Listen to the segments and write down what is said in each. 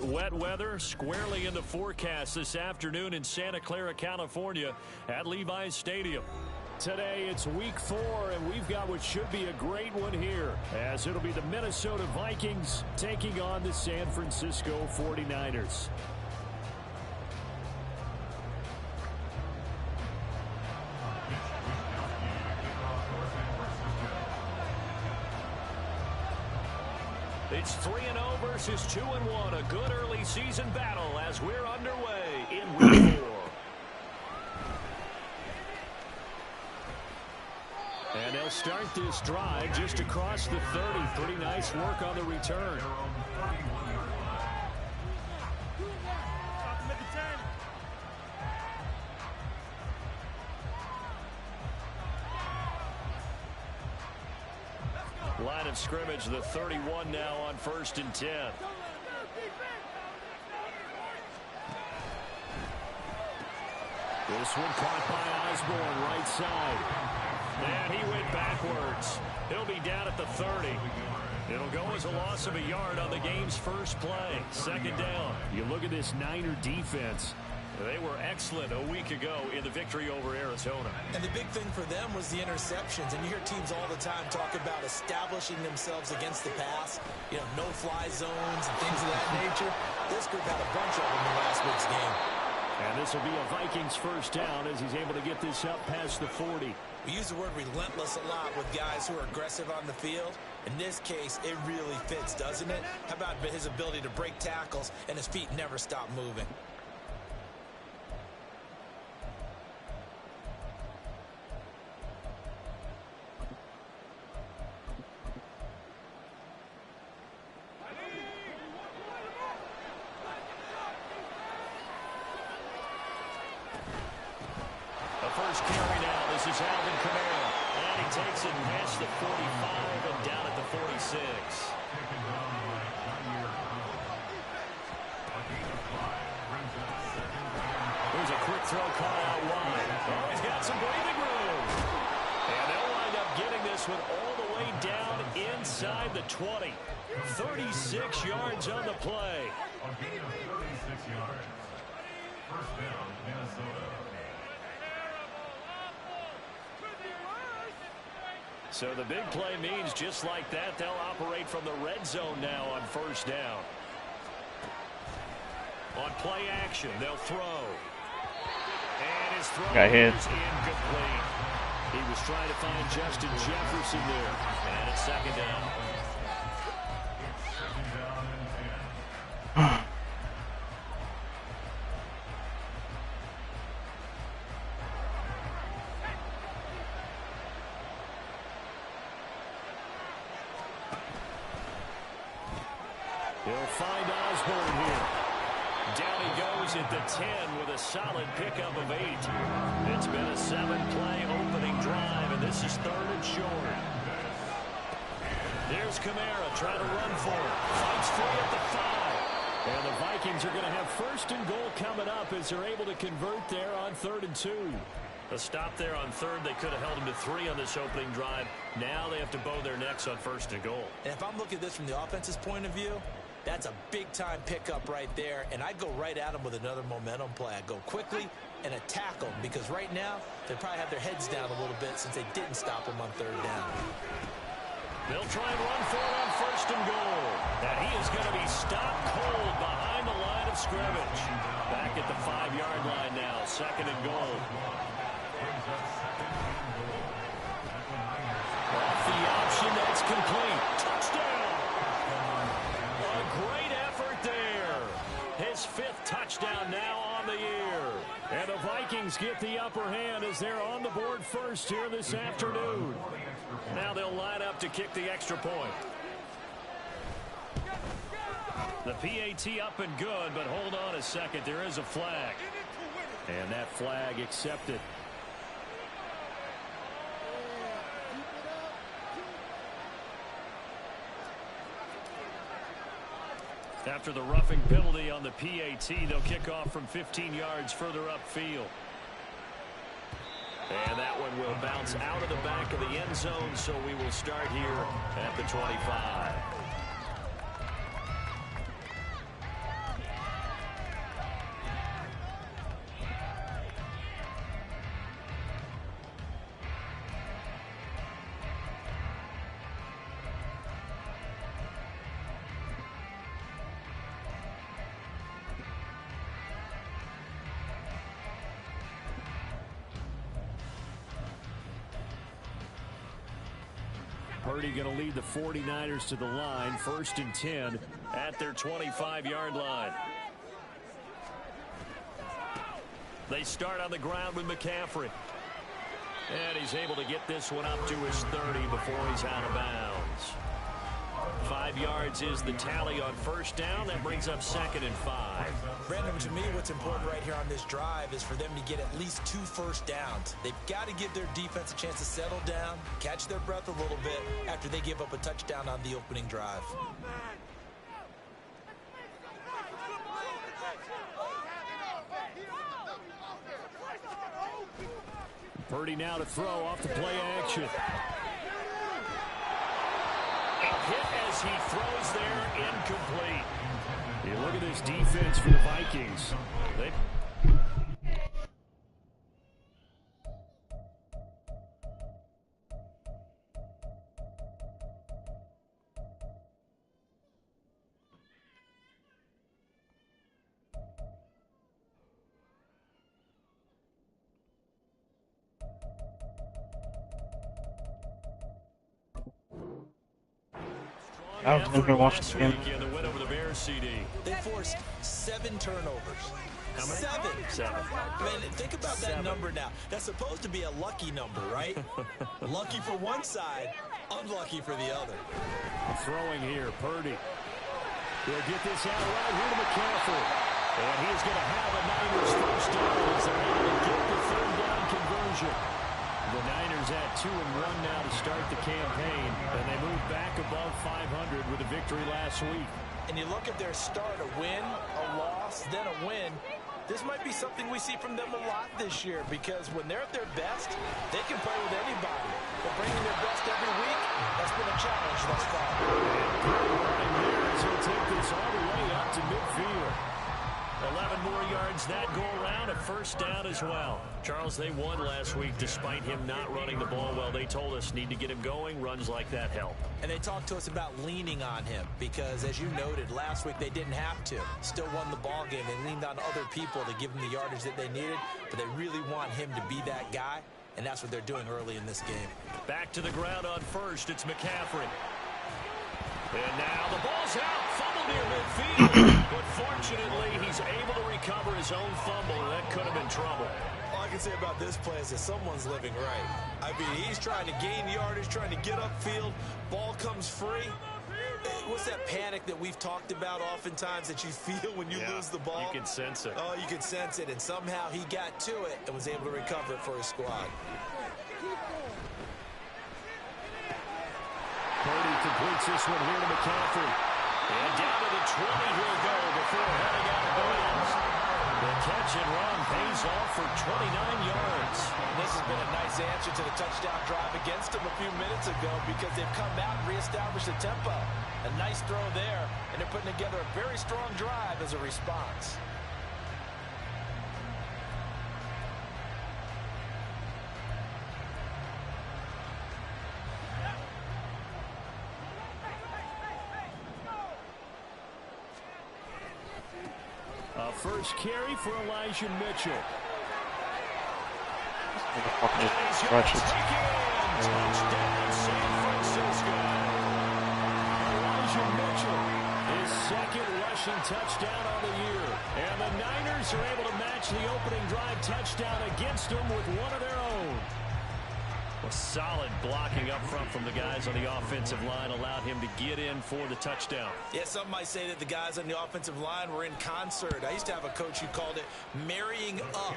wet weather squarely in the forecast this afternoon in Santa Clara, California at Levi's Stadium. Today it's week 4, and we've got what should be a great one here, as it'll be the Minnesota Vikings taking on the San Francisco 49ers. It's 3-0 versus 2-1, a good early season battle as we're underway in week 4. And they'll start this drive just across the 30. Pretty nice work on the return. Line of scrimmage, the 31 now on 1st and 10. This one caught by Osborne, right side. And he went backwards. He'll be down at the 30. It'll go as a loss of a yard on the game's first play. 2nd down. You look at this Niner defense. They were excellent a week ago in the victory over Arizona. And the big thing for them was the interceptions. And you hear teams all the time talk about establishing themselves against the pass. You know, no-fly zones and things of that nature. This group had a bunch of them in last week's game. And this will be a Vikings first down as he's able to get this up past the 40. We use the word relentless a lot with guys who are aggressive on the field. In this case, it really fits, doesn't it? How about his ability to break tackles and his feet never stop moving? First carry now. This is Alvin Kamara. And he takes it past the 45 and down at the 46. Here's a quick throw caught out wide. Oh, he's got some breathing room. And they'll wind up getting this one all the way down inside the 20. 36 yards on the play. 36 yards. First down, Minnesota. So the big play means just like that, they'll operate from the red zone now on 1st down. On play action, they'll throw. And his throw is incomplete. He was trying to find Justin Jefferson there. And it's 2nd down. He'll find Osborne here. Down he goes at the 10 with a solid pickup of 8. It's been a 7-play opening drive, and this is 3rd and short. There's Kamara trying to run for it. Fights free at the 5. And the Vikings are going to have 1st and goal coming up as they're able to convert there on 3rd and 2. A stop there on 3rd. They could have held him to 3 on this opening drive. Now they have to bow their necks on 1st and goal. And if I'm looking at this from the offense's point of view, that's a big-time pickup right there, and I'd go right at them with another momentum play. I'd go quickly and attack them, because right now they probably have their heads down a little bit since they didn't stop them on 3rd down. They'll try and run for it on 1st and goal. And he is going to be stopped cold behind the line of scrimmage. Back at the 5-yard line now, 2nd and goal. Off the option, that's complete. Touchdown! A great effort there. His 5th touchdown now on the year. And the Vikings get the upper hand as they're on the board first here this afternoon. Now they'll line up to kick the extra point. The PAT up and good, but hold on a second. There is a flag. And that flag accepted. After the roughing penalty on the PAT, they'll kick off from 15 yards further upfield. And that one will bounce out of the back of the end zone, so we will start here at the 25. Purdy going to lead the 49ers to the line. 1st and 10 at their 25-yard line. They start on the ground with McCaffrey. And he's able to get this one up to his 30 before he's out of bounds. 5 yards is the tally on 1st down. That brings up 2nd and 5. Brandon, to me, what's important right here on this drive is for them to get at least 2 first downs. They've got to give their defense a chance to settle down, catch their breath a little bit after they give up a touchdown on the opening drive. Purdy now to throw off the play action. Hit as he throws there, incomplete. You look at this defense for the Vikings. I was never watched the game. They forced 7 turnovers. How many? 7. I mean, think about that number now. That's supposed to be a lucky number, right? Lucky for one side, unlucky for the other. Throwing here, Purdy. He'll get this out right here to McCaffrey. And he's going to have a Niners first down as they're able to get the 3rd down conversion. The Niners at 2-1 now to start the campaign, and they move back above 500 with a victory last week. And you look at their start, a win, a loss, then a win. This might be something we see from them a lot this year, because when they're at their best, they can play with anybody. But bringing their best every week, that's been a challenge thus far. And here he'll take this all the way up to midfield. 11 more yards that go around, a 1st down as well. Charles, they won last week despite him not running the ball well. They told us need to get him going. Runs like that help. And they talked to us about leaning on him because, as you noted, last week they didn't have to. Still won the ball game. They leaned on other people to give them the yardage that they needed, but they really want him to be that guy, and that's what they're doing early in this game. Back to the ground on 1st. It's McCaffrey. And now the ball's out, fumbled near midfield. But fortunately, he's able to recover his own fumble, and that could have been trouble. All I can say about this play is that someone's living right. I mean, he's trying to gain yardage, trying to get upfield. Ball comes free. What's that panic that we've talked about oftentimes that you feel when you lose the ball? You can sense it. Oh, you can sense it. And somehow he got to it and was able to recover it for his squad. Purdy completes this one here to McCaffrey. And down to the 20 he'll go before heading out of bounds. The catch and run pays off for 29 yards. And this has been a nice answer to the touchdown drive against them a few minutes ago because they've come out and reestablished the tempo. A nice throw there, and they're putting together a very strong drive as a response. First carry for Elijah Mitchell. Touchdown, San Francisco. Elijah Mitchell, his 2nd rushing touchdown on the year. And the Niners are able to match the opening drive touchdown against them with one of their own. A solid blocking up front from the guys on the offensive line allowed him to get in for the touchdown. Yeah, some might say that the guys on the offensive line were in concert. I used to have a coach who called it marrying up,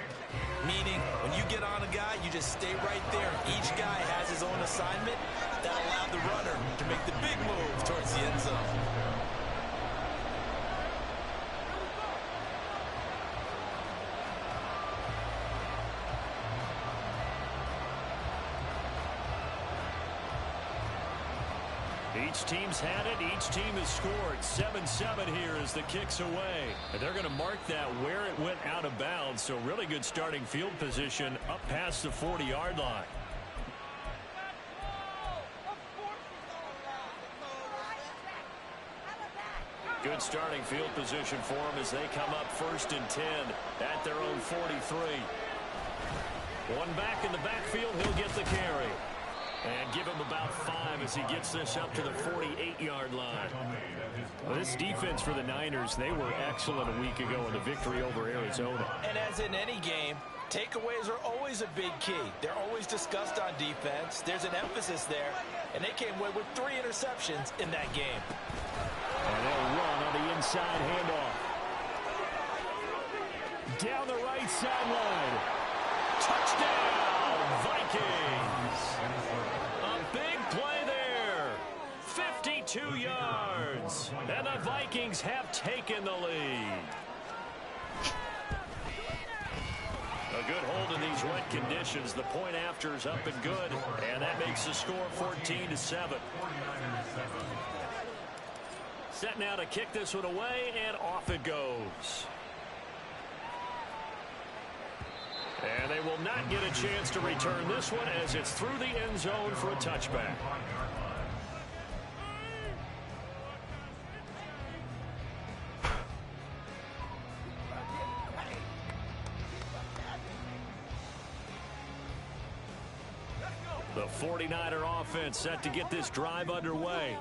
meaning when you get on a guy, you just stay right there. Each guy has his own assignment that allowed the runner to make the big move towards the end zone. Each team's had it. Each team has scored. 7-7 here as the kick's away. And they're going to mark that where it went out of bounds. So really good starting field position up past the 40-yard line. Good starting field position for them as they come up 1st and 10 at their own 43. One back in the backfield. He'll get the carry. And give him about 5 as he gets this up to the 48-yard line. Well, this defense for the Niners, they were excellent a week ago in the victory over Arizona. And as in any game, takeaways are always a big key. They're always discussed on defense. There's an emphasis there. And they came away with 3 interceptions in that game. And they'll run on the inside handoff. Down the right sideline. Touchdown, Vikings. A big play there. 52 yards. And the Vikings have taken the lead. A good hold in these wet conditions. The point after is up and good. And that makes the score 14-7. Set now to kick this one away, and off it goes. And they will not get a chance to return this one as it's through the end zone for a touchback. The 49er offense set to get this drive underway.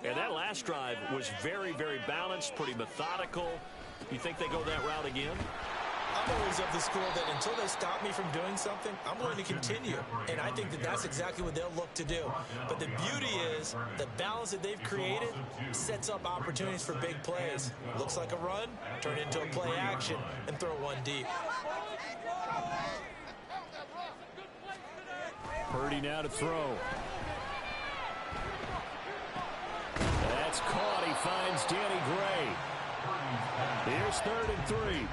And that last drive was very, very balanced, pretty methodical. You think they go that route again? I'm always of the school that until they stop me from doing something, I'm going to continue. And I think that that's exactly what they'll look to do. But the beauty is the balance that they've created sets up opportunities for big plays. Looks like a run, turn into a play action, and throw one deep. Purdy now to throw. That's caught. He finds Danny Gray. Here's 3rd and 3.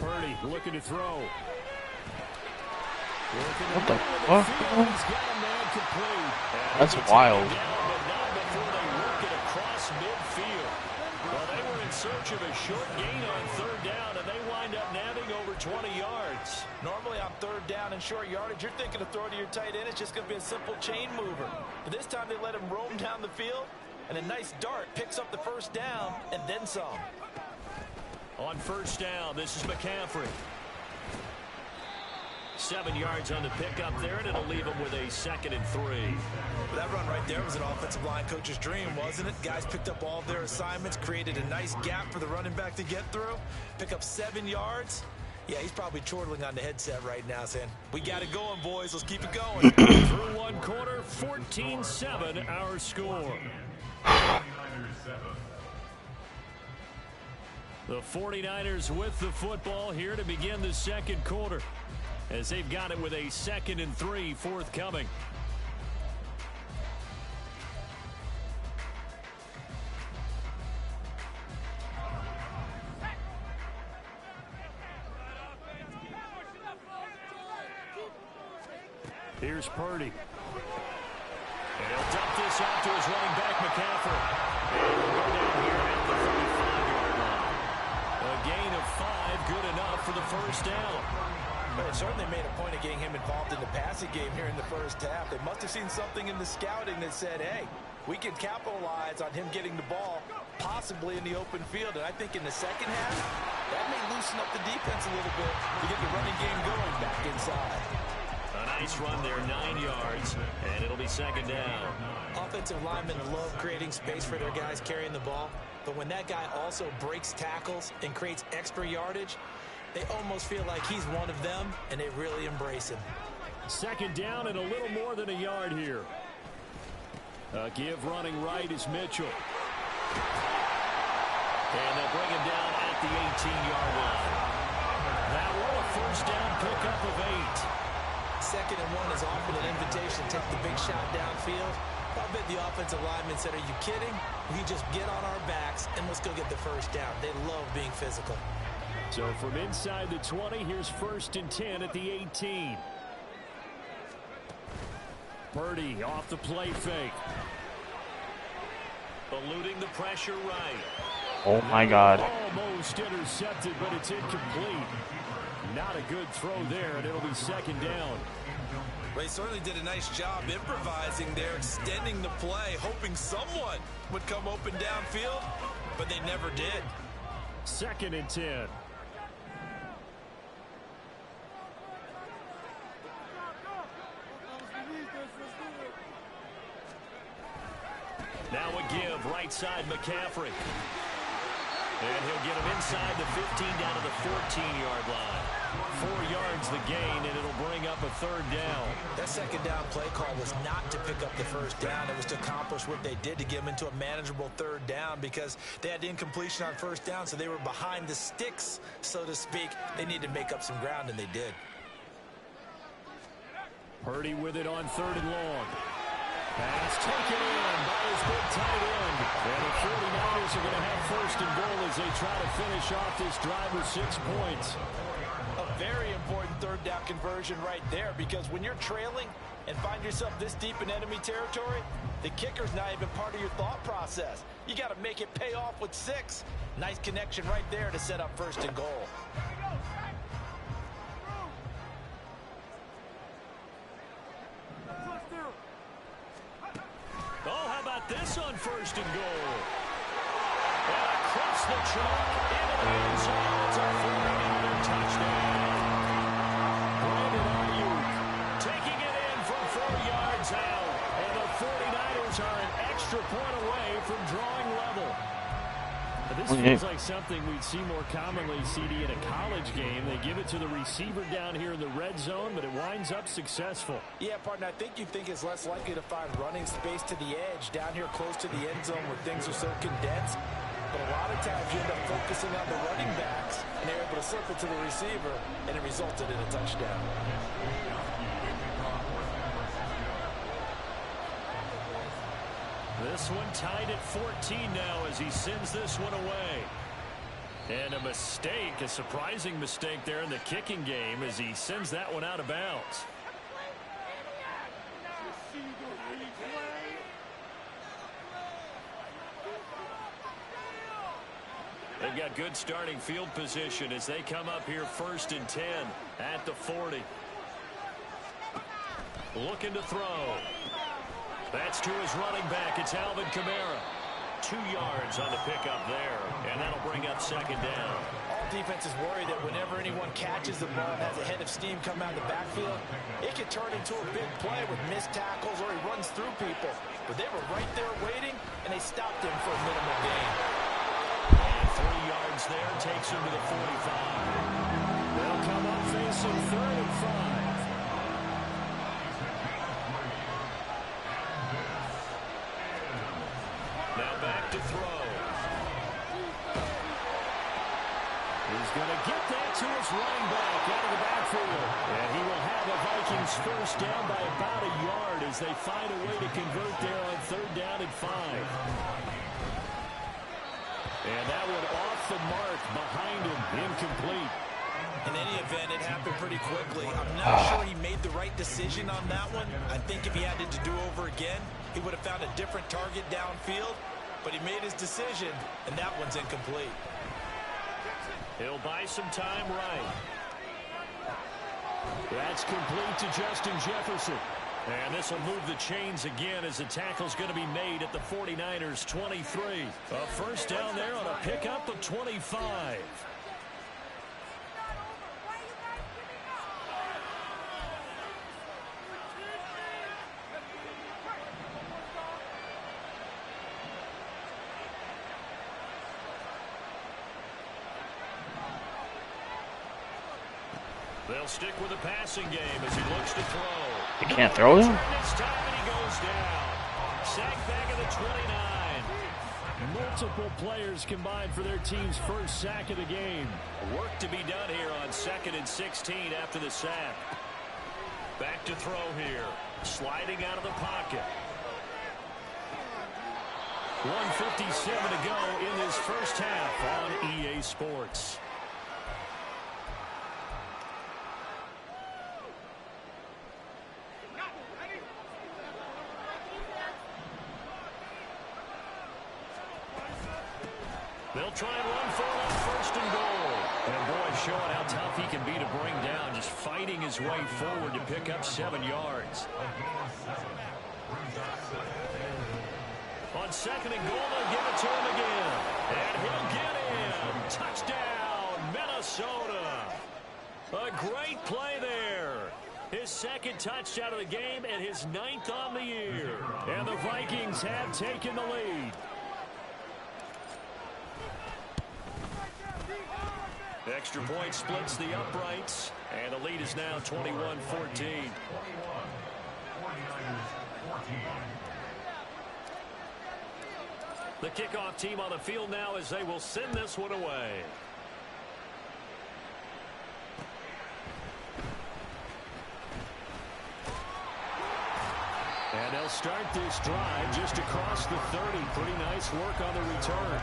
Purdy looking to throw. What the fuck? That's wild. Well, they were in search of a short gain on 3rd down, and they wind up nabbing over 20 yards. Normally on 3rd down and short yardage, you're thinking of throwing to your tight end. It's just going to be a simple chain mover. But this time they let him roam down the field, and a nice dart picks up the 1st down and then some. On 1st down, this is McCaffrey. 7 yards on the pickup there, and it'll leave him with a 2nd and 3. But that run right there was an offensive line coach's dream, wasn't it? Guys picked up all of their assignments, created a nice gap for the running back to get through, pick up 7 yards. Yeah, he's probably chortling on the headset right now saying, we got it going, boys. Let's keep it going. Through one quarter, 14-7 our score. The 49ers with the football here to begin the 2nd quarter, as they've got it with a 2nd and 3 forthcoming. Here's Purdy. And he'll dump this off to his running back, McCaffrey. And he'll go down here at the 35-yard line. A gain of 5, good enough for the 1st down. But it certainly made a point of getting him involved in the passing game here in the 1st half. They must have seen something in the scouting that said, hey, we can capitalize on him getting the ball, possibly in the open field. And I think in the 2nd half, that may loosen up the defense a little bit to get the running game going back inside. A nice run there, 9 yards, and it'll be 2nd down. Offensive linemen love creating space for their guys carrying the ball, but when that guy also breaks tackles and creates extra yardage, they almost feel like he's one of them, and they really embrace him. 2nd down and a little more than a yard here. Give running right is Mitchell. And they'll bring him down at the 18-yard line. That one, a 1st down pickup of 8. 2nd and 1 is often an invitation to take the big shot downfield. I bet the offensive lineman said, are you kidding? We just get on our backs and let's go get the 1st down. They love being physical. So from inside the 20, here's 1st and 10 at the 18. Purdy off the play fake. Eluding the pressure right. Oh my God. Almost intercepted, but it's incomplete. Not a good throw there, and it'll be 2nd down. Well, he certainly did a nice job improvising there, extending the play, hoping someone would come open downfield, but they never did. 2nd and 10. Now a give, right side McCaffrey. And he'll get him inside the 15 down to the 14-yard line. 4 yards the gain, and it'll bring up a 3rd down. That 2nd down play call was not to pick up the 1st down. It was to accomplish what they did to get them into a manageable 3rd down because they had incompletion on 1st down, so they were behind the sticks, so to speak. They needed to make up some ground, and they did. Purdy with it on 3rd and long. Pass taken in by his big tight end. And the 49ers are going to have 1st and goal as they try to finish off this drive with 6 points. A very important 3rd down conversion right there because when you're trailing and find yourself this deep in enemy territory, the kicker's not even part of your thought process. You got to make it pay off with 6. Nice connection right there to set up 1st and goal. Oh, how about this on 1st and goal? And across the truck into the end zone. It's a 49er touchdown. Brandon Ayuk taking it in from 4 yards out. And the 49ers are an extra point away from drawing level. This feels like something we'd see more commonly, CD, in a college game. They give it to the receiver down here in the red zone, but it winds up successful. Yeah, partner, I think you think it's less likely to find running space to the edge down here close to the end zone where things are so condensed. But a lot of times you end up focusing on the running backs, and they're able to slip it to the receiver, and it resulted in a touchdown. This one tied at 14 now as he sends this one away. And a mistake, a surprising mistake there in the kicking game as he sends that one out of bounds. They've got good starting field position as they come up here 1st and 10 at the 40. Looking to throw. That's to his running back. It's Alvin Kamara. 2 yards on the pickup there, and that'll bring up 2nd down. All defenses worry that whenever anyone catches the ball and has a head of steam come out of the backfield, it can turn into a big play with missed tackles or he runs through people. But they were right there waiting, and they stopped him for a minimal gain. And 3 yards there takes him to the 45. They'll come up facing 3rd and 5. Now back to throw. He's going to get that to his running back out of the backfield. And he will have the Vikings 1st down by about a yard as they find a way to convert there on 3rd down and 5. And that one off the mark behind him, incomplete. In any event, it happened pretty quickly. I'm not sure he made the right decision on that one. I think if he had it to do over again, he would have found a different target downfield. But he made his decision, and that one's incomplete. He'll buy some time right. That's complete to Justin Jefferson. And this will move the chains again as the tackle's going to be made at the 49ers 23. A 1st down there on a pickup of 25. They'll stick with the passing game as he looks to throw. He can't throw him? This time and he goes down. Sack back at the 29. Multiple players combined for their team's 1st sack of the game. Work to be done here on 2nd and 16 after the sack. Back to throw here. Sliding out of the pocket. 1:57 to go in this 1st half on EA Sports. They'll try and run for it on 1st and goal. And boy, showing how tough he can be to bring down, just fighting his way forward to pick up 7 yards. On 2nd and goal, they'll give it to him again. And he'll get in. Touchdown, Minnesota. A great play there. His 2nd touchdown of the game and his 9th on the year. And the Vikings have taken the lead. Extra point splits the uprights, and the lead is now 21-14. The kickoff team on the field now as they will send this one away. And they'll start this drive just across the 30. Pretty nice work on the return.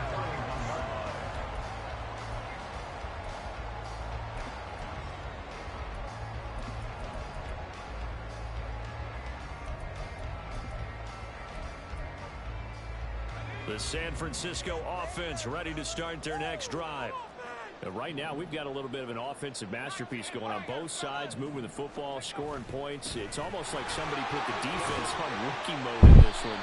The San Francisco offense ready to start their next drive. Right now, we've got a little bit of an offensive masterpiece going on both sides, moving the football, scoring points. It's almost like somebody put the defense on rookie mode in this one.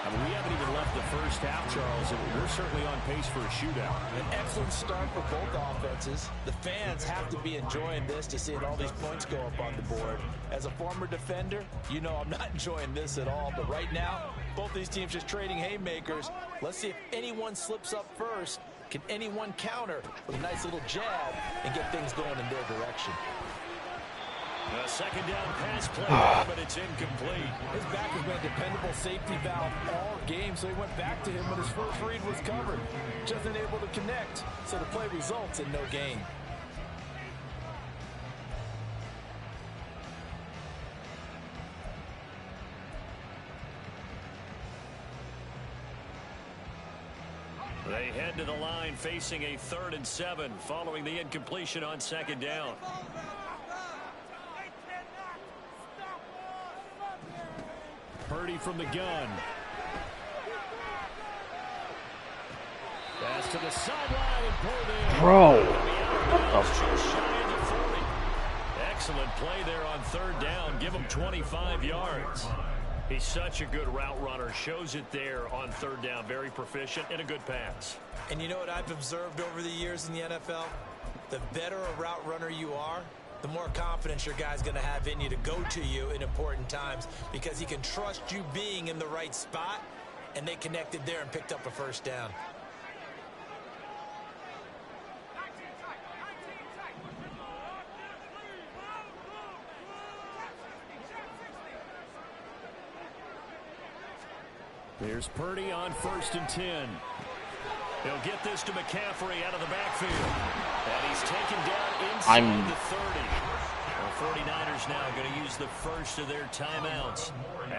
I mean, we haven't even left the first half, Charles, and we're certainly on pace for a shootout. An excellent start for both offenses. The fans have to be enjoying this to seeing all these points go up on the board. As a former defender, you know I'm not enjoying this at all. But right now, both these teams just trading haymakers. Let's see if anyone slips up first. Can anyone counter with a nice little jab and get things going in their direction? A 2nd down pass play, but it's incomplete. His back has been a dependable safety valve all game, so he went back to him when his first read was covered. Just unable to connect, so the play results in no gain. They head to the line facing a 3rd and 7 following the incompletion on 2nd down. Purdy from the gun. Pass to the sideline and pulled in. Bro. Excellent play there on 3rd down. Give him 25 yards. He's such a good route runner. Shows it there on 3rd down. Very proficient and a good pass. And you know what I've observed over the years in the NFL? The better a route runner you are, the more confidence your guy's going to have in you to go to you in important times because he can trust you being in the right spot, and they connected there and picked up a 1st down. Here's Purdy on 1st and 10. He'll get this to McCaffrey out of the backfield. And he's taken down inside the 30. The 49ers now going to use the first of their timeouts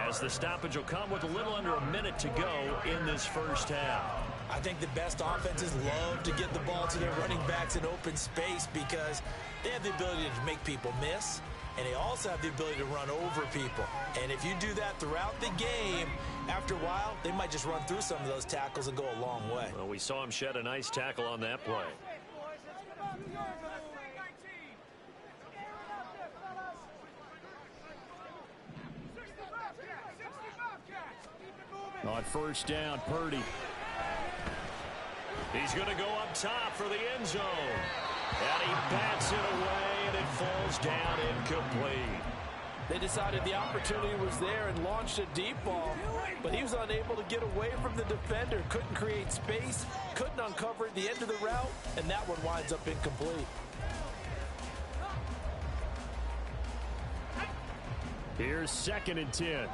as the stoppage will come with a little under a minute to go in this first half. I think the best offenses love to get the ball to their running backs in open space because they have the ability to make people miss, and they also have the ability to run over people. And if you do that throughout the game, after a while, they might just run through some of those tackles and go a long way. Well, we saw him shed a nice tackle on that play. On 1st down, Purdy. He's going to go up top for the end zone. And he bats it away, and it falls down incomplete. They decided the opportunity was there and launched a deep ball, but he was unable to get away from the defender, couldn't create space, couldn't uncover at the end of the route, and that one winds up incomplete. Here's 2nd and 10.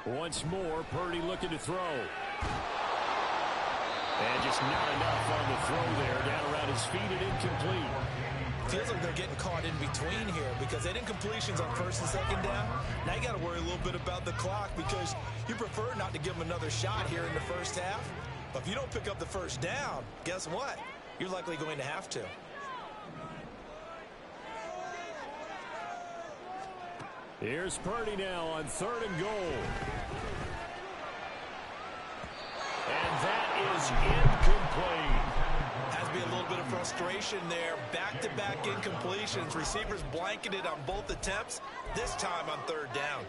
Once more, Purdy looking to throw. And just not enough on the throw there. Down around his feet and incomplete. Feels like they're getting caught in between here because they did completions on 1st and 2nd down. Now you got to worry a little bit about the clock because you prefer not to give them another shot here in the first half. But if you don't pick up the 1st down, guess what? You're likely going to have to. Here's Purdy now on 3rd and goal. And that is incomplete. Has to be a little bit of frustration there. Back-to-back incompletions. Receivers blanketed on both attempts, this time on 3rd down.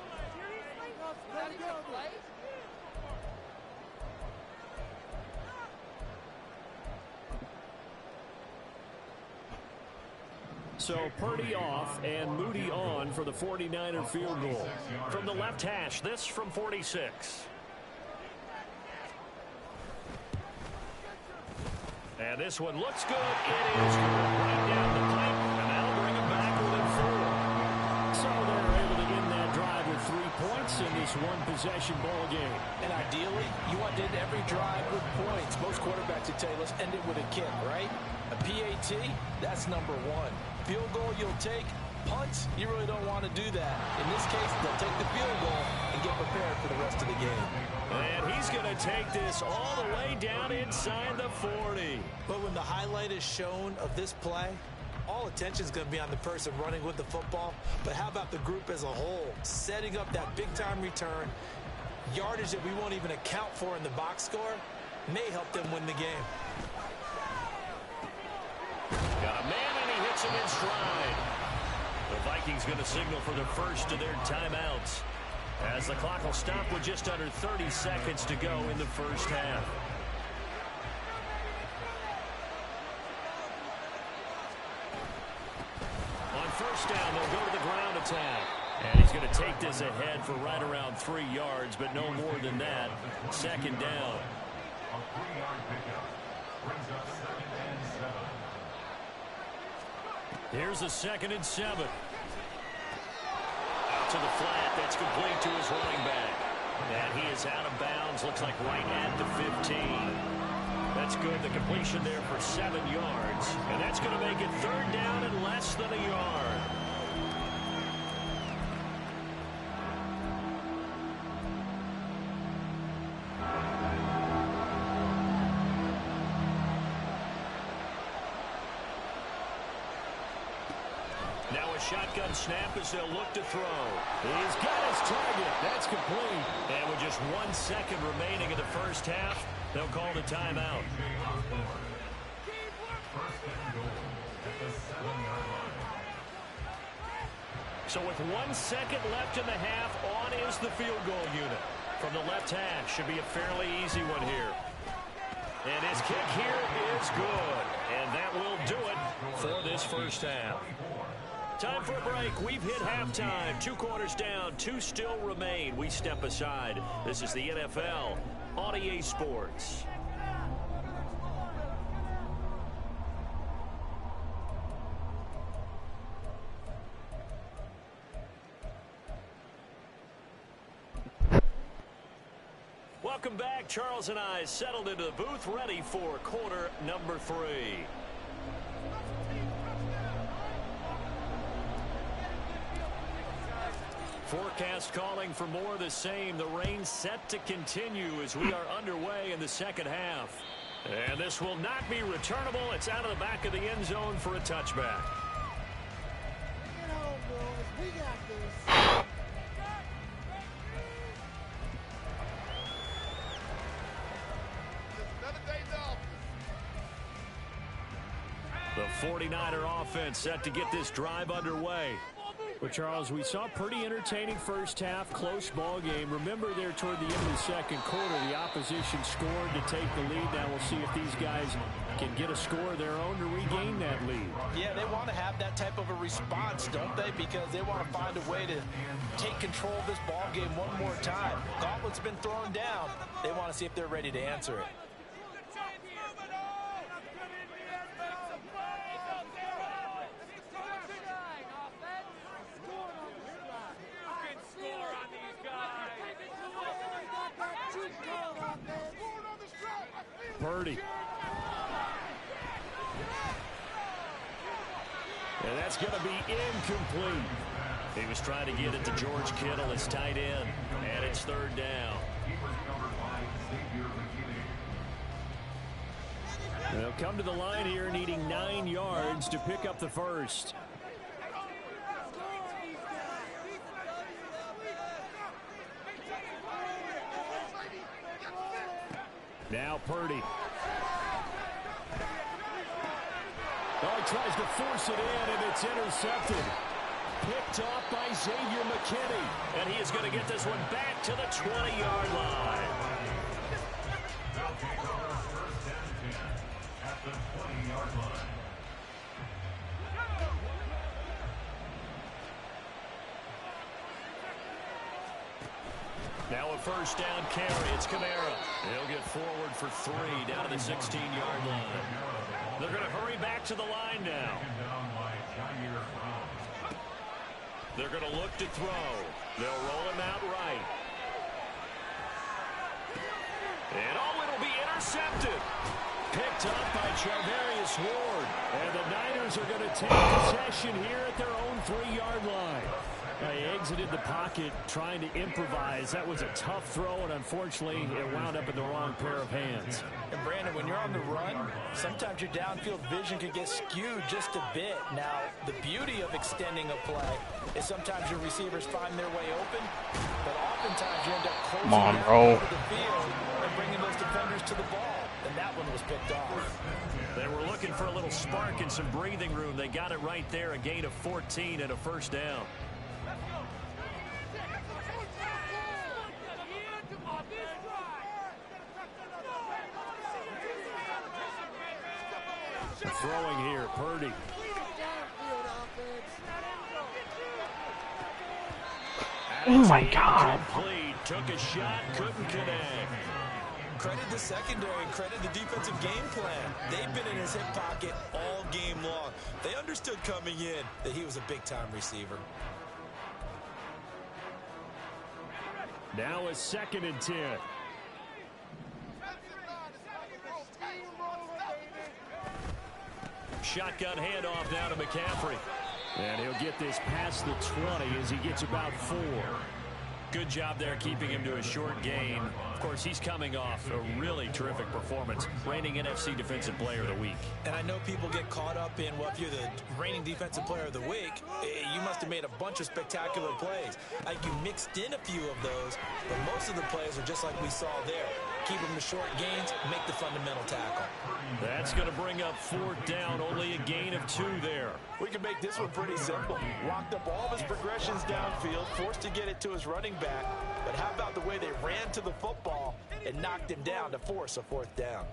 So Purdy off and Moody on for the 49er field goal. From the left hash, this from 46. And this one looks good. It is good. Right down the pipe, and that'll bring them back within 4. So they're able to end that drive with 3 points in this one-possession ball game. And ideally, you want to end every drive with points. Most quarterbacks would tell you, let's end it with a kick, right? A PAT, that's number 1. Field goal you'll take. Punts, you really don't want to do that. In this case, they'll take the field goal and get prepared for the rest of the game. And he's going to take this all the way down inside the 40. But when the highlight is shown of this play, all attention is going to be on the person running with the football. But how about the group as a whole? Setting up that big-time return, yardage that we won't even account for in the box score, may help them win the game. Got a man, and he hits him in stride. The Vikings going to signal for the first of their timeouts, as the clock will stop with just under 30 seconds to go in the first half. On first down, they'll go to the ground attack. And he's going to take this ahead for right around 3 yards, but no more than that. 2nd down. A 3-yard pickup brings up 2nd and 7. Here's a 2nd and 7. Out to the flat. That's complete to his running back. And he is out of bounds. Looks like right at the 15. That's good. The completion there for 7 yards. And that's going to make it 3rd down and less than a yard. Now a shotgun snap as they'll look to throw. He's got his target. That's complete. And with just 1 second remaining in the first half, they'll call the timeout. First and goal at the 7-yard line. So with 1 second left in the half, on is the field goal unit. From the left hash, should be a fairly easy one here. And his kick here is good. And that will do it for this first half. Time for a break. We've hit halftime. 2 quarters down. 2 still remain. We step aside. This is the NFL on EA Sports. Welcome back. Charles and I settled into the booth, ready for quarter number 3. Forecast calling for more of the same. The rain set to continue as we are underway in the second half. And this will not be returnable. It's out of the back of the end zone for a touchback. Get home, boys. We got this. The 49er offense set to get this drive underway. Well, Charles, we saw a pretty entertaining first half, close ball game. Remember there toward the end of the second quarter, the opposition scored to take the lead. Now we'll see if these guys can get a score of their own to regain that lead. Yeah, they want to have that type of a response, don't they? Because they want to find a way to take control of this ball game one more time. Gauntlet's been thrown down. They want to see if they're ready to answer it. Purdy. And that's going to be incomplete. He was trying to get it to George Kittle, his tight end. And it's 3rd down. They'll come to the line here needing 9 yards to pick up the first. Now Purdy. Oh, he tries to force it in, and it's intercepted. Picked off by Xavier McKinney. And he is going to get this one back to the 20-yard line. They'll take over first and 10 at the 20-yard line. Now a first down carry. It's Kamara. He'll get forward for 3 down to the 16-yard line. They're going to hurry back to the line now. They're going to look to throw. They'll roll him out right. And oh, it'll be intercepted. Picked up by Charvarius Ward. And the Niners are going to take possession here at their own 3-yard line. He exited the pocket trying to improvise. That was a tough throw, and unfortunately, it wound up in the wrong pair of hands. And Brandon, when you're on the run, sometimes your downfield vision can get skewed just a bit. Now, the beauty of extending a play is sometimes your receivers find their way open, but oftentimes you end up closing down the field and bringing those defenders to the ball. And that one was picked off. They were looking for a little spark and some breathing room. They got it right there, a gain of 14 and a first down. Throwing here, Purdy. Oh my God. Took a shot, couldn't connect. Credit the secondary, credit the defensive game plan. They've been in his hip pocket all game long. They understood coming in that he was a big-time receiver. Now a 2nd and 10. Shotgun handoff down to McCaffrey. And he'll get this past the 20 as he gets about 4. Good job there keeping him to a short gain. Of course, he's coming off a really terrific performance, reigning NFC Defensive Player of the Week. And I know people get caught up in, well, if you're the reigning Defensive Player of the Week, you must have made a bunch of spectacular plays. Like you mixed in a few of those, but most of the plays are just like we saw there. Keep them to short gains, make the fundamental tackle. That's going to bring up 4th down, only a gain of 2 there. We can make this one pretty simple. Walked up all of his progressions downfield, forced to get it to his running back. But how about the way they ran to the football and knocked him down to force a 4th down?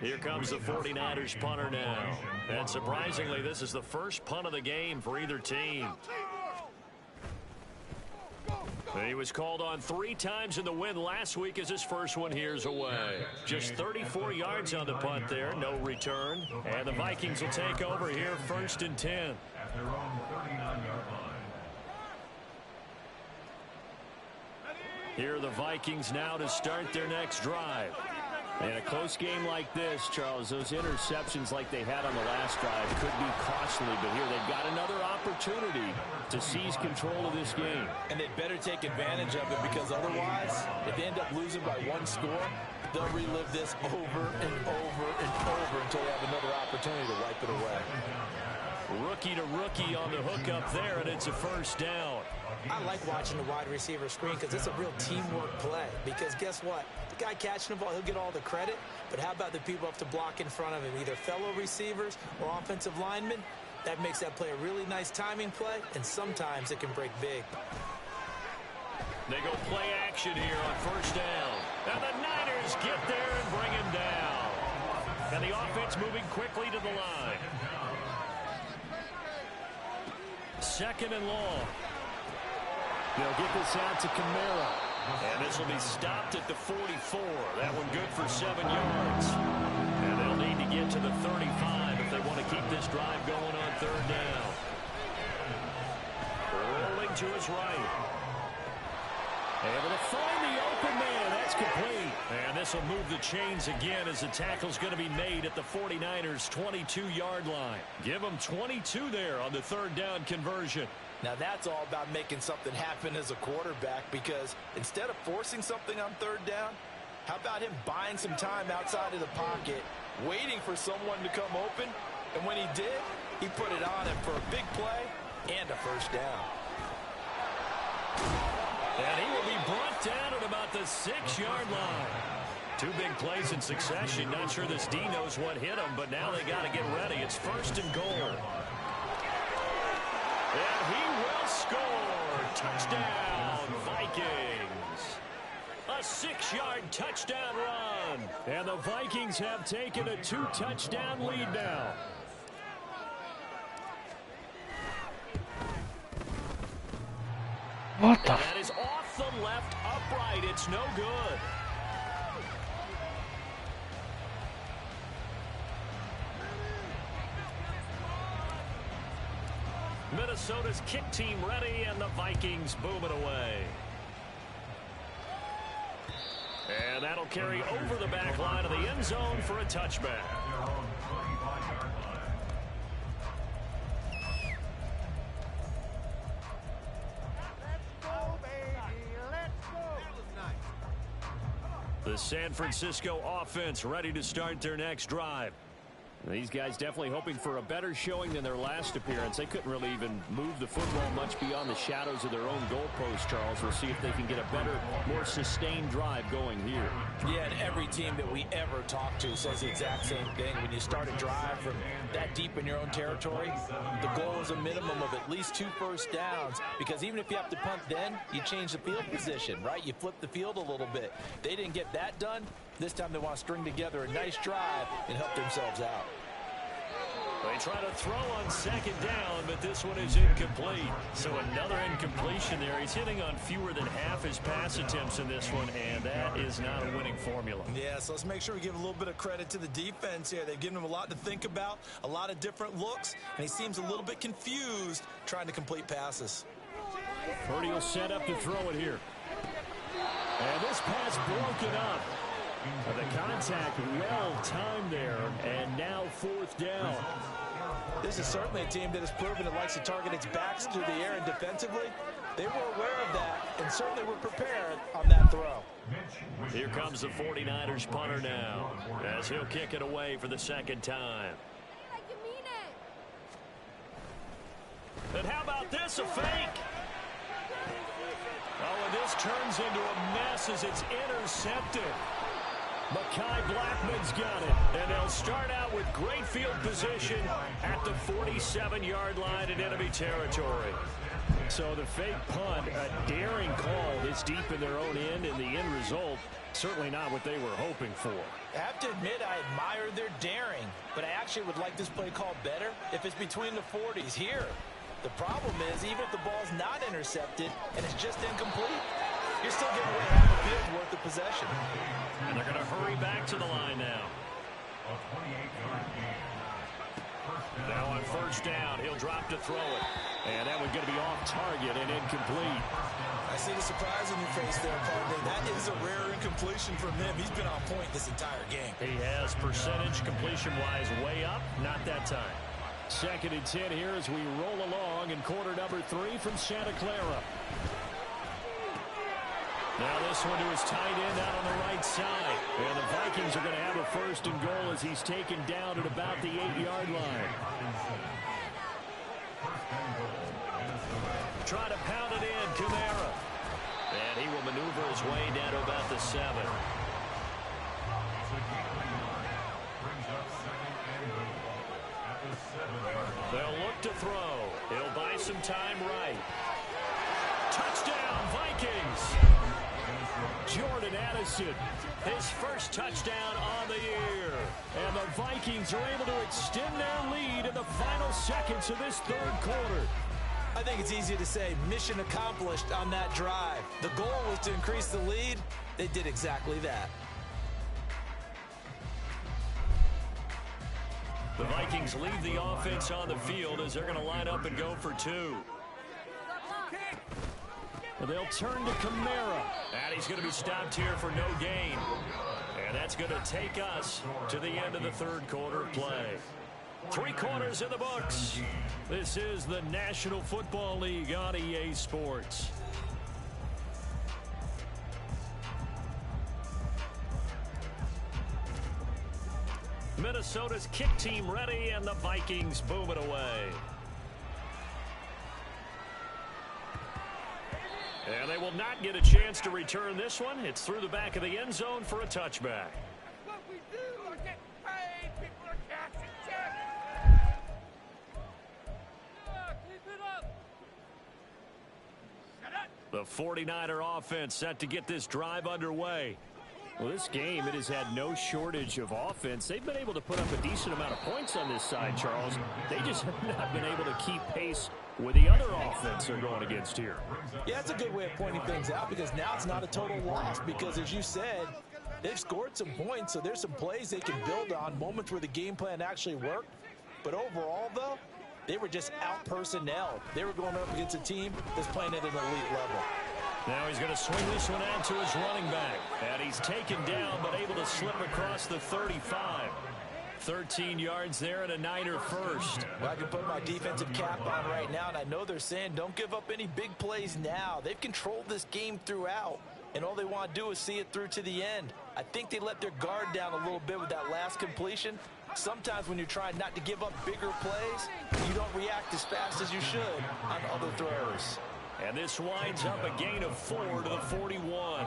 Here comes the 49ers punter now. And surprisingly, this is the first punt of the game for either team. He was called on 3 times in the win last week as his first one here's away. Just 34 yards on the punt there, no return. And the Vikings will take over here 1st and 10. At their own 39-yard line. Here are the Vikings now to start their next drive. In a close game like this, Charles, those interceptions like they had on the last drive could be costly, but here they've got another opportunity to seize control of this game. And they'd better take advantage of it, because otherwise, if they end up losing by 1 score, they'll relive this over and over and over until they have another opportunity to wipe it away. Rookie to rookie on the hook up there, and it's a first down. I like watching the wide receiver screen because it's a real teamwork play. Because guess what? The guy catching the ball, he'll get all the credit. But how about the people up to block in front of him, either fellow receivers or offensive linemen? That makes that play a really nice timing play, and sometimes it can break big. They go play action here on first down. And the Niners get there and bring him down. And the offense moving quickly to the line. 2nd and long. They'll get this out to Kamara. And this will be stopped at the 44. That one good for 7 yards. And they'll need to get to the 35 if they want to keep this drive going on 3rd down. Rolling to his right. Able to find the open man. That's complete. And this will move the chains again as the tackle's going to be made at the 49ers' 22-yard line. Give them 22 there on the 3rd down conversion. Now that's all about making something happen as a quarterback, because instead of forcing something on 3rd down, how about him buying some time outside of the pocket, waiting for someone to come open, and when he did, he put it on him for a big play and a first down. And he will be brought down at about the 6-yard line. Two big plays in succession. Not sure this D knows what hit him, but now they got to get ready. It's 1st and goal. And he will score. Touchdown, Vikings. A 6-yard touchdown run. And the Vikings have taken a 2-touchdown lead now. What the? That is off the left upright. It's no good. Minnesota's kick team ready, and the Vikings boom it away. And that'll carry over the back line of the end zone for a touchback. The San Francisco offense ready to start their next drive. These guys definitely hoping for a better showing than their last appearance. They couldn't really even move the football much beyond the shadows of their own goalpost, Charles. We'll see if they can get a better, more sustained drive going here. Yeah, and every team that we ever talk to says the exact same thing. When you start a drive from that deep in your own territory, the goal is a minimum of at least 2 first downs, because even if you have to punt then, you change the field position, right? You flip the field a little bit. They didn't get that done. This time they want to string together a nice drive and help themselves out. They try to throw on 2nd down, but this one is incomplete. So another incompletion there. He's hitting on fewer than half his pass attempts in this one, and that is not a winning formula. Yeah, so let's make sure we give a little bit of credit to the defense here. They've given him a lot to think about, a lot of different looks, and he seems a little bit confused trying to complete passes. Purdy will set up to throw it here. And this pass broken up. The contact well timed there, and now 4th down. This is certainly a team that has proven it likes to target its backs through the air, and defensively, they were aware of that and certainly were prepared on that throw. Here comes the 49ers punter now, as he'll kick it away for the 2nd time. And how about this, a fake? Oh, and this turns into a mess as it's intercepted. Mekhi Blackman's got it, and they'll start out with great field position at the 47-yard line in enemy territory. So the fake punt, a daring call this deep in their own end, and the end result, certainly not what they were hoping for. I have to admit, I admire their daring, but I actually would like this play called better if it's between the 40s here. The problem is, even if the ball's not intercepted and it's just incomplete, you're still getting away half the field's worth of possession. And they're going to hurry back to the line now. Now on 1st down, he'll drop to throw it. And that one's going to be off target and incomplete. I see the surprise on your face there, partner. That is a rare incompletion from him. He's been on point this entire game. He has percentage completion-wise way up, not that time. 2nd and 10 here as we roll along in quarter number 3 from Santa Clara. Now this one to his tight end out on the right side. And the Vikings are going to have a 1st and goal as he's taken down at about the 8-yard line. Try to pound it in, Kamara. And he will maneuver his way down to about the 7. They'll look to throw. He'll buy some time right. Touchdown, Vikings! Jordan Addison, his 1st touchdown on the year. And the Vikings are able to extend their lead in the final seconds of this 3rd quarter. I think it's easy to say mission accomplished on that drive. The goal was to increase the lead. They did exactly that. The Vikings leave the offense on the field as they're going to line up and go for 2. And they'll turn to Kamara. And he's going to be stopped here for no gain. And that's going to take us to the end of the 3rd quarter of play. 3 quarters in the books. This is the National Football League on EA Sports. Minnesota's kick team ready, and the Vikings boom it away. And they they will not get a chance to return this one. It's through the back of the end zone for a touchback. What we do is get paid. People are cashing checks. Keep it up. The 49er offense set to get this drive underway. Well, this game, it has had no shortage of offense. They've been able to put up a decent amount of points on this side, Charles. They just have not been able to keep pace with the other offense they're going against here. Yeah, that's a good way of pointing things out because now it's not a total loss because, as you said, they've scored some points, so there's some plays they can build on, moments where the game plan actually worked. But overall, though, they were just out-personnel. They were going up against a team that's playing at an elite level. Now he's going to swing this one out to his running back. And he's taken down, but able to slip across the 35. 13 yards there and a Niner first. Well, I can put my defensive cap on right now, and I know they're saying don't give up any big plays now. They've controlled this game throughout, and all they want to do is see it through to the end. I think they let their guard down a little bit with that last completion. Sometimes when you're trying not to give up bigger plays, you don't react as fast as you should on other throws. And this winds up a gain of 4 to the 41.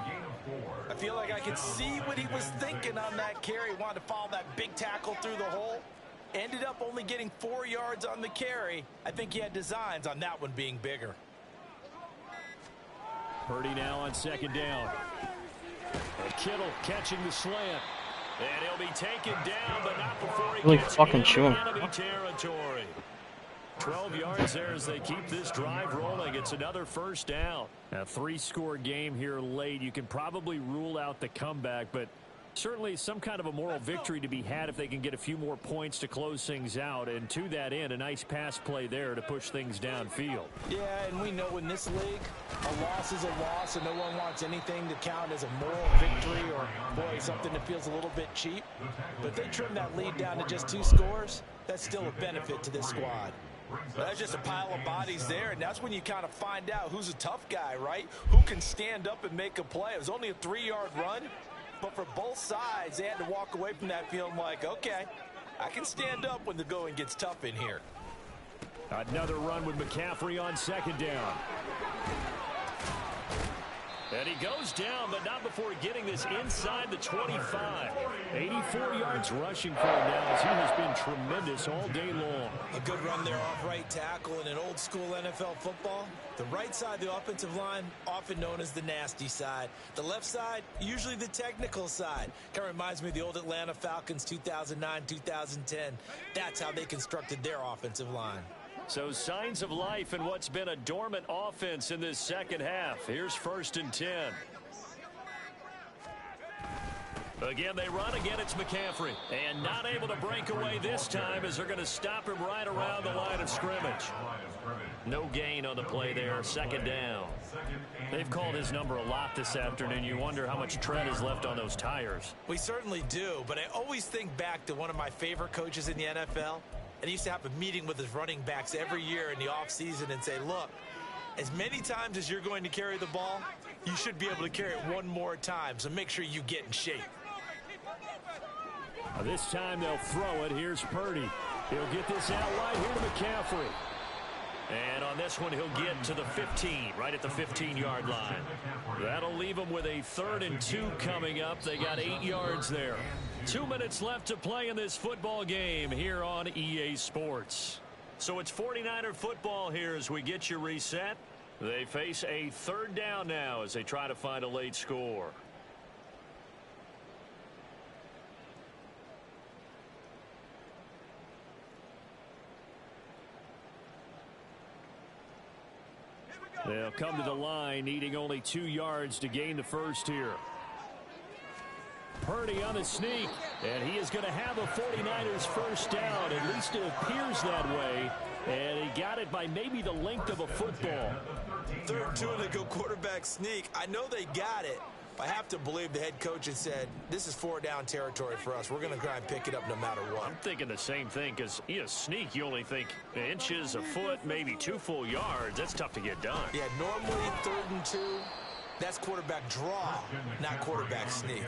I feel like I could see what he was thinking on that carry. Wanted to follow that big tackle through the hole. Ended up only getting 4 yards on the carry. I think he had designs on that one being bigger. Purdy now on second down. And Kittle catching the slant. And he'll be taken down, but not before he Really gets fucking into chewing. enemy territory. 12 yards there as they keep this drive rolling. It's another first down. A 3-score game here late. You can probably rule out the comeback, but certainly some kind of a moral victory to be had if they can get a few more points to close things out. And to that end, a nice pass play there to push things downfield. Yeah, and we know in this league, a loss is a loss, and no one wants anything to count as a moral victory or, boy, something that feels a little bit cheap. But if they trim that lead down to just 2 scores, that's still a benefit to this squad. That's just a pile of bodies there, and that's when you kind of find out who's a tough guy, right? Who can stand up and make a play. It was only a 3-yard run, but for both sides, they had to walk away from that feeling like, okay, I can stand up when the going gets tough in here. Another run with McCaffrey on second down. And he goes down, but not before getting this inside the 25. 84 yards rushing for him now as he has been tremendous all day long. A good run there off right tackle in an old-school NFL football. The right side of the offensive line, often known as the nasty side. The left side, usually the technical side. Kind of reminds me of the old Atlanta Falcons 2009, 2010. That's how they constructed their offensive line. So signs of life in what's been a dormant offense in this second half. Here's 1st and 10. Again, they run. Again, it's McCaffrey. And not able to break away this time as they're going to stop him right around the line of scrimmage. No gain on the play there. Second down. They've called his number a lot this afternoon. You wonder how much tread is left on those tires. We certainly do, but I always think back to one of my favorite coaches in the NFL. And he used to have a meeting with his running backs every year in the offseason and say, look, as many times as you're going to carry the ball, you should be able to carry it one more time, so make sure you get in shape. This time they'll throw it. Here's Purdy. He'll get this out wide here to McCaffrey. And on this one, he'll get to the 15, right at the 15-yard line. That'll leave them with a 3rd and 2 coming up. They got 8 yards there. 2 minutes left to play in this football game here on EA Sports. So it's 49er football here as we get you reset. They face a 3rd down now as they try to find a late score. They'll come to the line, needing only 2 yards to gain the first here. Purdy on the sneak, and he is going to have a 49ers first down. At least it appears that way. And he got it by maybe the length of a football. 3rd and 2 and they go quarterback sneak. I know they got it. I have to believe the head coach had said, this is 4-down territory for us. We're going to try and pick it up no matter what. I'm thinking the same thing because, sneak, you only think inches, a foot, maybe 2 full yards. That's tough to get done. Yeah, normally 3rd and 2, that's quarterback draw, not quarterback sneak.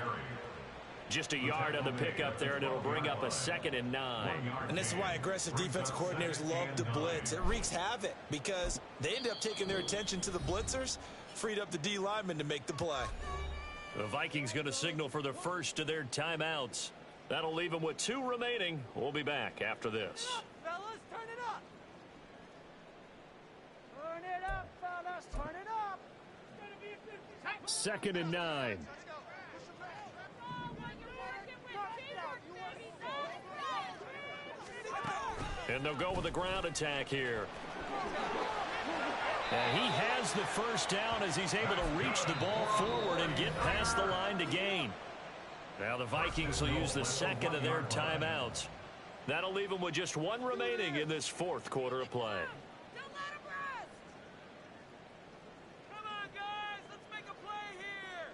Just a yard on the pickup there, and it'll bring up a 2nd and 9. And this is why aggressive defensive coordinators love to blitz. It wreaks havoc because they end up taking their attention to the blitzers. Freed up the D lineman to make the play. The Vikings going to signal for the first of their timeouts. That'll leave them with 2 remaining. We'll be back after this. Fellas, turn it up. Turn it up, fellas. Turn it up. Second and 9. And they'll go with a ground attack here. And he has the first down as he's able to reach the ball forward and get past the line to gain. Now the Vikings will use the second of their timeouts. That'll leave them with just 1 remaining in this 4th quarter of play. Don't let him rest. Come on, guys. Let's make a play here.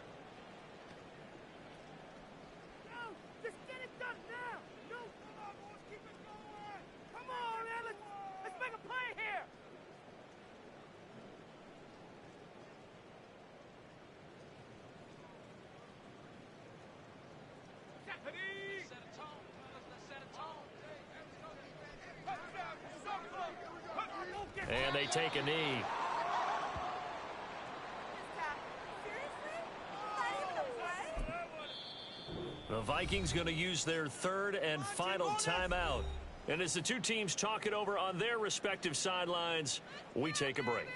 No, just get it done now. No, come on, boys. Keep it going. Come on, man. Let's make a play here. And they take a knee. The Vikings going to use their 3rd and final timeout. And as the 2 teams talk it over on their respective sidelines, we take a break.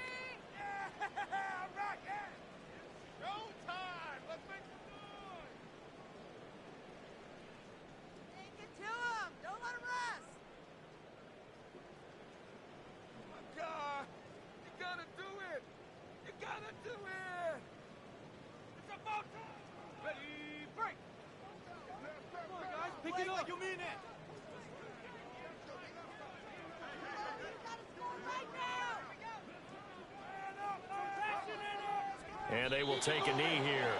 Pick it up. You mean it. And they will take a knee here.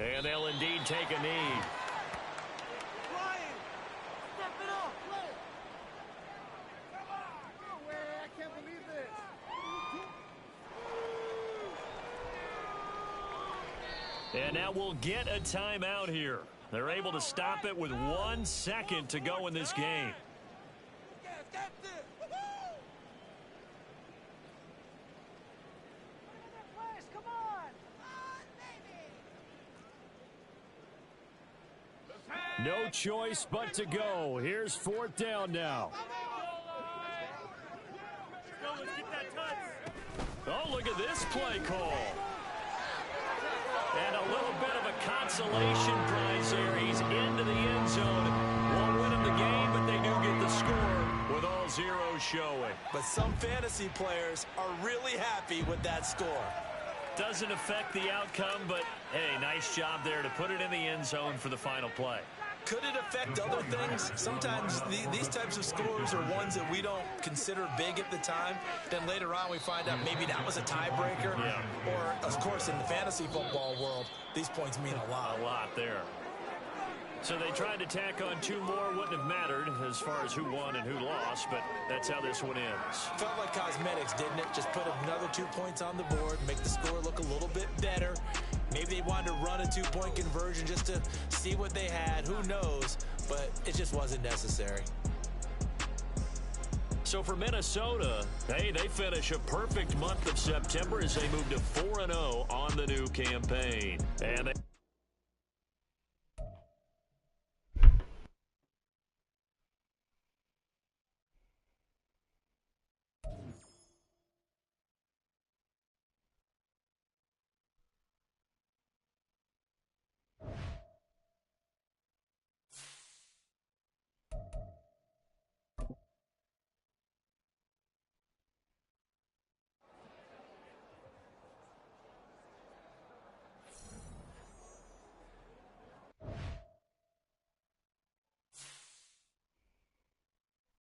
And they'll indeed take a knee. Ryan, step it up. Play. Come on. No way. I can't believe this. And now we'll get a timeout here. They're able to stop it with 1 second to go in this game. No choice but to go. Here's 4th down now. Oh, look at this play call. And a little bit of a consolation prize there. He's into the end zone. Won't win him the game, but they do get the score with all zeros showing. But some fantasy players are really happy with that score. Doesn't affect the outcome, but hey, nice job there to put it in the end zone for the final play. Could it affect other things? Sometimes these types of scores are ones that we don't consider big at the time. Then later on we find out maybe that was a tiebreaker. Yeah. Or, of course, in the fantasy football world, these points mean a lot. A lot there. So they tried to tack on 2 more. Wouldn't have mattered as far as who won and who lost, but that's how this one ends. Felt like cosmetics, didn't it? Just put another 2 points on the board, make the score look a little bit better. Maybe they wanted to run a 2-point conversion just to see what they had. Who knows? But it just wasn't necessary. So for Minnesota, hey, they finish a perfect month of September as they move to 4-0 on the new campaign. And they